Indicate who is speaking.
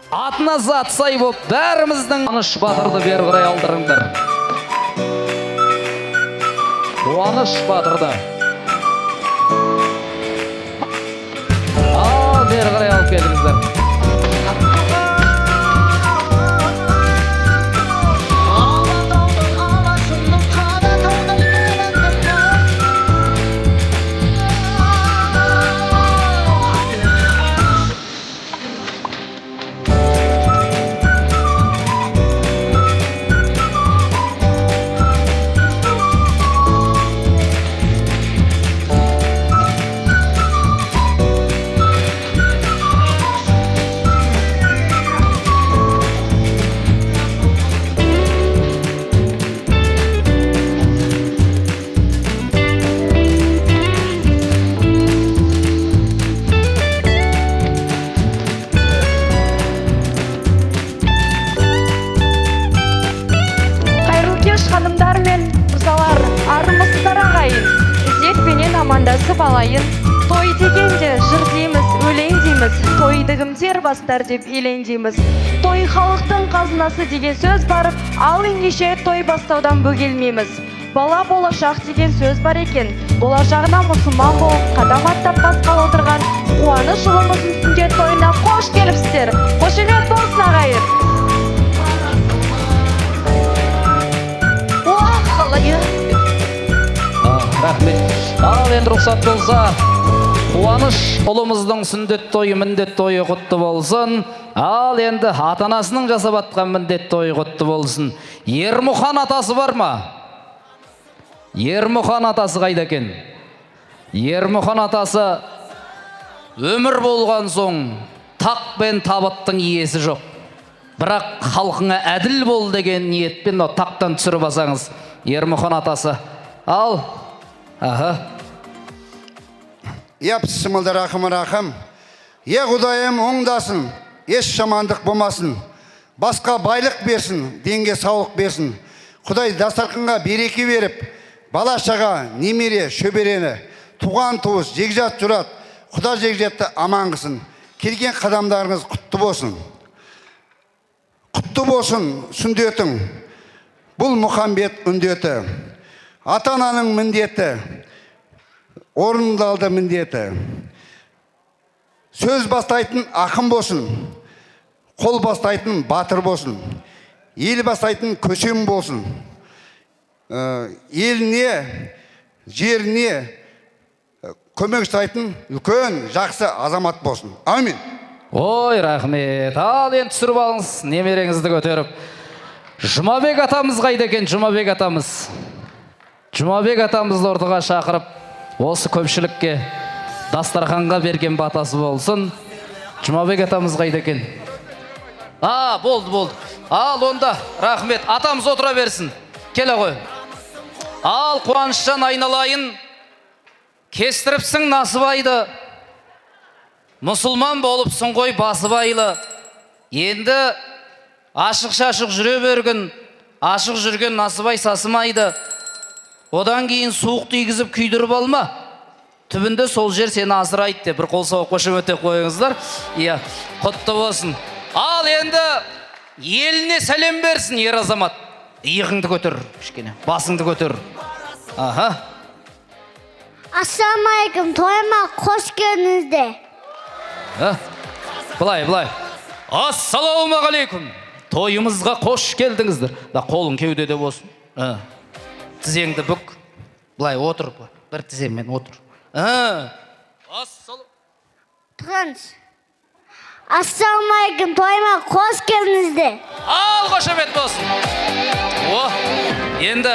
Speaker 1: Атына зат сай боп, бәріміздің Қуаныш Батырды бері қарай алдырыңдар. Қуаныш Батырды. Бері қарай алып келдіңіздер.
Speaker 2: Ханымдар мен мырзалар, армысыздар ағайын, ізетпенен амандасып алайын. Той дегенде жыр дейміз, өлең дейміз, тойдығымдер бастар деп елең дейміз. Той халықтың қазынасы деген сөз бар, ал ендеше той бастаудан бөгелмейміз. Бала болашақ деген сөз бар екен, болашағына мұсылман болып қадам аттап басқалы отырған Қуаныш ұлымыздың сүндет тойына қош келіпсіздер. Қошемет болсын ағайын.
Speaker 1: Рахмет. Ал енді рұқсат болса, Қуаныш ұлымыздың сүндет тойы, міндет тойы құтты болсын. Ал енді ата-анасының жасап атқан міндет тойы құтты болсын. Ермұхан атасы бар ма? Ермұхан атасы қайда екен? Ермұхан атасы өмір болған соң тақ пен табыттың иесі жоқ. Бірақ халқыңа әділ бол деген ниетпен тақтан түсіріп алсаңыз, Ермұхан атасы. Ал,
Speaker 3: Япсымылды рақым. Құдайым оңдасын, еш жамандық болмасын. Басқа байлық берсін, денге саулық берсін. Құдай дастарханға береке беріп, бала-шаға, немере, шөберені, туған туыс, жекжат жұрат, Құда жекжатты аман қылсын. Келген қадамдарыңыз құтты болсын. Құтты болсын сүндетің. Бұл Мұхамбет үндеті. Ата-ананың міндеті, орындалды міндеті. Сөз бастайтын ақын болсын, қол бастайтын батыр болсын, ел бастайтын көсем болсын. Еліне, жеріне көмек жасайтын үлкен жақсы азамат болсын. Амин.
Speaker 1: Ой, рахмет. Ал енді түсіріп алыңыз, немереңізді көтеріп. Жұмабек атамыз қайда екен? Жұмабек атамыз. Жұмабек атамызды ортаға шақырып, осы көпшілікке дастарханға берген батасы болсын. Жұмабек атамыз қайда екен? Болды. Ал онда, рахмет. Атамыз отыра берсін. Келе ғой. Ал Қуанышжан айналайын, кестіріпсің Насыбайды. Мұсылман болыпсың ғой Басыбайлы. Енді ашық-шашық жүре берген, ашық жүрген Насыбай сасымайды. Одан кейін суық тигізіп күйдіріп алма. Түбінде сол жер сені асырайды деп бір қол соғып қошемет қойыңыздар. Құтты болсын. Ал енді еліне сәлем берсін ер азамат. Иығыңды көтер, кішкене, басыңды көтер.
Speaker 4: Ассаламалейкум, тойыма қош келдіңіздер.
Speaker 1: Былай. Ассаламағалейкум. Тойымызға қош келдіңіздер. Қолың кеудеде болсын. Тізеңді бүк. Былай отыр. Бір тіземмен отыр.
Speaker 4: Тұрыңыз. Ассаламалейкум, тойыма қош келдіңіздер.
Speaker 1: Ал қошемет болсын. Енді